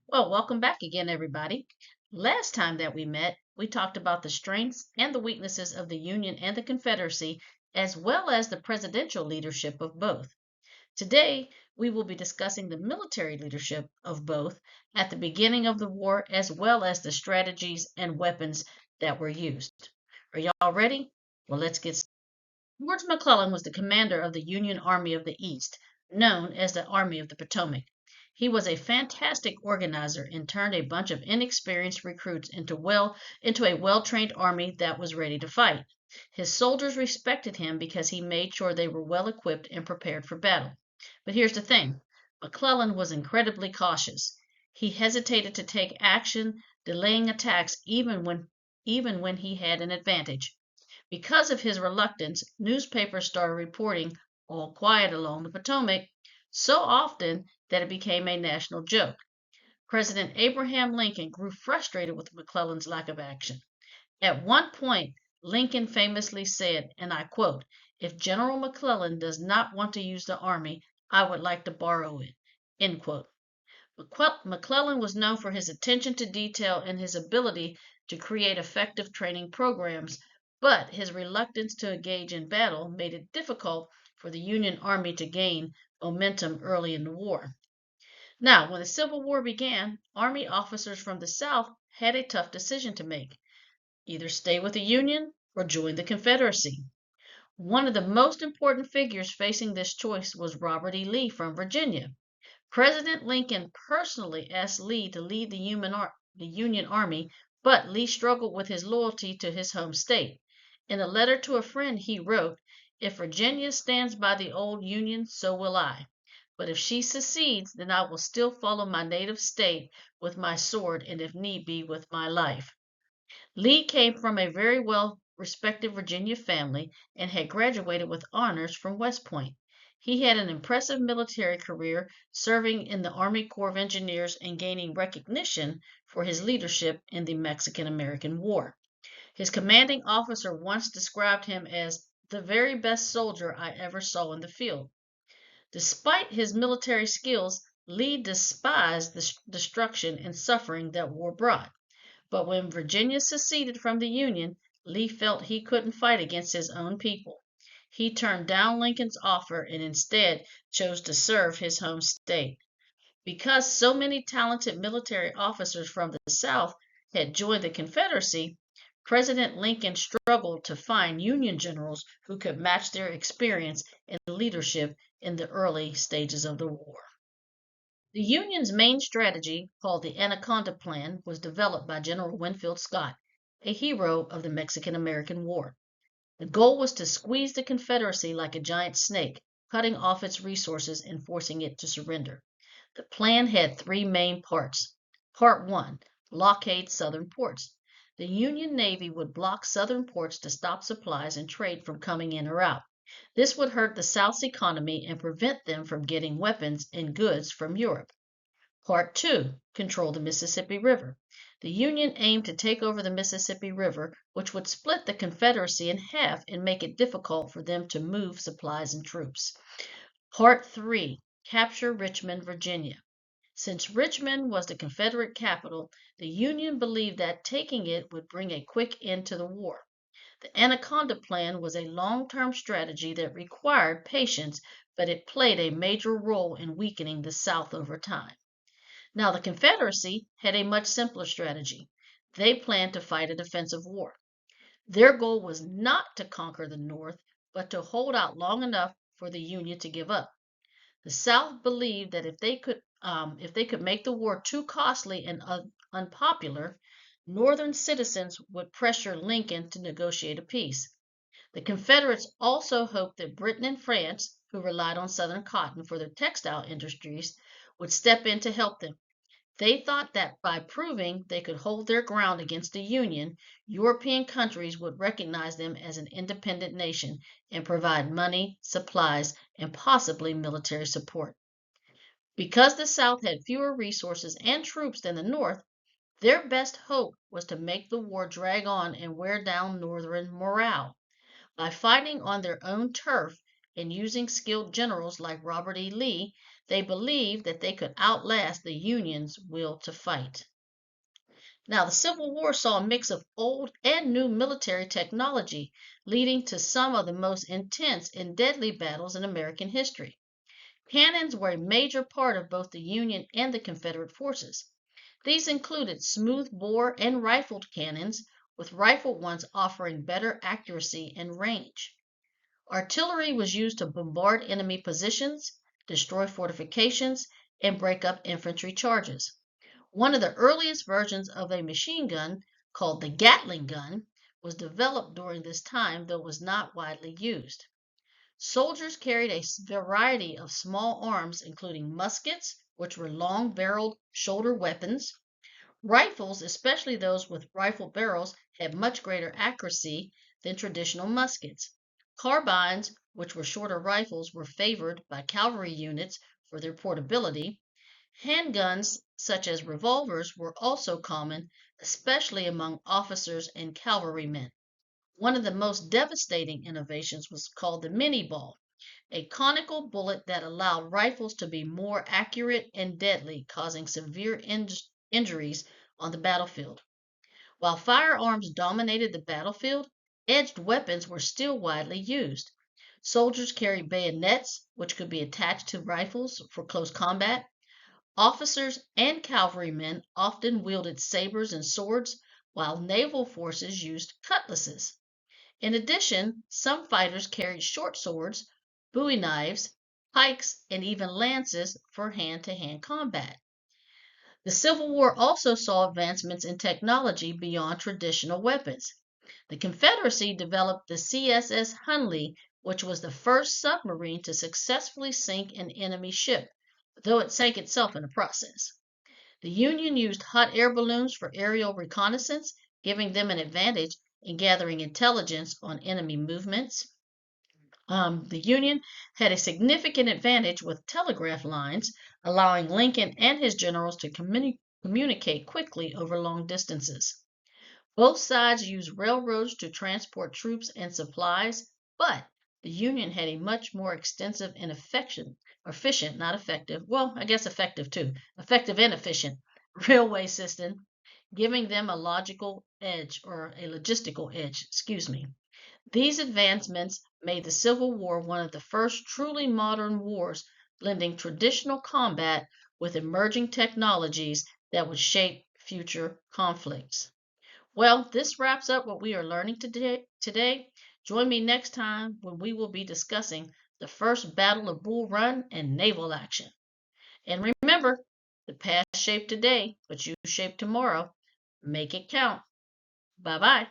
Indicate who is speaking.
Speaker 1: Well, welcome back again, everybody. Last time that we met, we talked about the strengths and the weaknesses of the Union and the Confederacy, as well as the presidential leadership of both. Today, we will be discussing the military leadership of both at the beginning of the war, as well as the strategies and weapons that were used. Are y'all ready? Well, let's get started. George McClellan was the commander of the Union Army of the East, known as the Army of the Potomac. He was a fantastic organizer and turned a bunch of inexperienced recruits into a well-trained army that was ready to fight. His soldiers respected him because he made sure they were well equipped and prepared for battle. But here's the thing, McClellan was incredibly cautious. He hesitated to take action, delaying attacks even when he had an advantage. Because of his reluctance, newspapers started reporting "all quiet along the Potomac" so often that it became a national joke. President Abraham Lincoln grew frustrated with McClellan's lack of action. At one point, Lincoln famously said, and I quote, "If General McClellan does not want to use the army, I would like to borrow it." End quote. McClellan was known for his attention to detail and his ability to create effective training programs, but his reluctance to engage in battle made it difficult for the Union Army to gain momentum early in the war. Now, when the Civil War began, Army officers from the South had a tough decision to make: either stay with the Union or join the Confederacy. One of the most important figures facing this choice was Robert E. Lee from Virginia. President Lincoln personally asked Lee to lead the Union Army, but Lee struggled with his loyalty to his home state. In a letter to a friend, he wrote, "If Virginia stands by the old Union, so will I. But if she secedes, then I will still follow my native state with my sword and, if need be, with my life." Lee came from a very well respected Virginia family and had graduated with honors from West Point. He had an impressive military career, serving in the Army Corps of Engineers and gaining recognition for his leadership in the Mexican American War. His commanding officer once described him as "the very best soldier I ever saw in the field." Despite his military skills, Lee despised the destruction and suffering that war brought. But when Virginia seceded from the Union, Lee felt he couldn't fight against his own people. He turned down Lincoln's offer and instead chose to serve his home state. Because so many talented military officers from the South had joined the Confederacy, President Lincoln struggled to find Union generals who could match their experience and leadership in the early stages of the war. The Union's main strategy, called the Anaconda Plan, was developed by General Winfield Scott, a hero of the Mexican American War. The goal was to squeeze the Confederacy like a giant snake, cutting off its resources and forcing it to surrender. The plan had three main parts. Part 1: blockade Southern ports. The Union Navy would block Southern ports to stop supplies and trade from coming in or out. This would hurt the South's economy and prevent them from getting weapons and goods from Europe. Part 2: control the Mississippi River. The Union aimed to take over the Mississippi River, which would split the Confederacy in half and make it difficult for them to move supplies and troops. Part 3: capture Richmond, Virginia. Since Richmond was the Confederate capital, the Union believed that taking it would bring a quick end to the war. The Anaconda Plan was a long-term strategy that required patience, but it played a major role in weakening the South over time. Now, the Confederacy had a much simpler strategy. They planned to fight a defensive war. Their goal was not to conquer the North, but to hold out long enough for the Union to give up. The South believed that if they could make the war too costly and unpopular, Northern citizens would pressure Lincoln to negotiate a peace. The Confederates also hoped that Britain and France, who relied on Southern cotton for their textile industries, would step in to help them. They thought that by proving they could hold their ground against the Union, European countries would recognize them as an independent nation and provide money, supplies, and possibly military support. Because the South had fewer resources and troops than the North, their best hope was to make the war drag on and wear down Northern morale. By fighting on their own turf and using skilled generals like Robert E. Lee, They believed that they could outlast the Union's will to fight. Now, the Civil War saw a mix of old and new military technology, leading to some of the most intense and deadly battles in American history. Cannons were a major part of both the Union and the Confederate forces. These included smooth bore and rifled cannons, with rifled ones offering better accuracy and range. Artillery was used to bombard enemy positions, destroy fortifications, and break up infantry charges. One of the earliest versions of a machine gun, called the Gatling gun, was developed during this time, though was not widely used. Soldiers carried a variety of small arms, including muskets, which were long-barreled shoulder weapons. Rifles, especially those with rifle barrels, had much greater accuracy than traditional muskets. Carbines, which were shorter rifles, were favored by cavalry units for their portability. Handguns, such as revolvers, were also common, especially among officers and cavalrymen. One of the most devastating innovations was called the mini ball, a conical bullet that allowed rifles to be more accurate and deadly, causing severe injuries on the battlefield. While firearms dominated the battlefield, edged weapons were still widely used. Soldiers carried bayonets, which could be attached to rifles for close combat. Officers and cavalrymen often wielded sabers and swords, while naval forces used cutlasses. In addition, some fighters carried short swords, bowie knives, pikes, and even lances for hand-to-hand combat. The Civil War also saw advancements in technology beyond traditional weapons. The Confederacy developed the CSS Hunley, which was the first submarine to successfully sink an enemy ship, though it sank itself in the process. The Union used hot air balloons for aerial reconnaissance, giving them an advantage in gathering intelligence on enemy movements. The Union had a significant advantage with telegraph lines, allowing Lincoln and his generals to communicate quickly over long distances. Both sides used railroads to transport troops and supplies, but the Union had a much more extensive and efficient, not effective, well, I guess effective too, effective and efficient railway system, giving them a logistical edge, excuse me. These advancements made the Civil War one of the first truly modern wars, blending traditional combat with emerging technologies that would shape future conflicts. Well, this wraps up what we are learning today. Join me next time when we will be discussing the first Battle of Bull Run and naval action. And remember, the past shaped today, but you shape tomorrow. Make it count. Bye bye.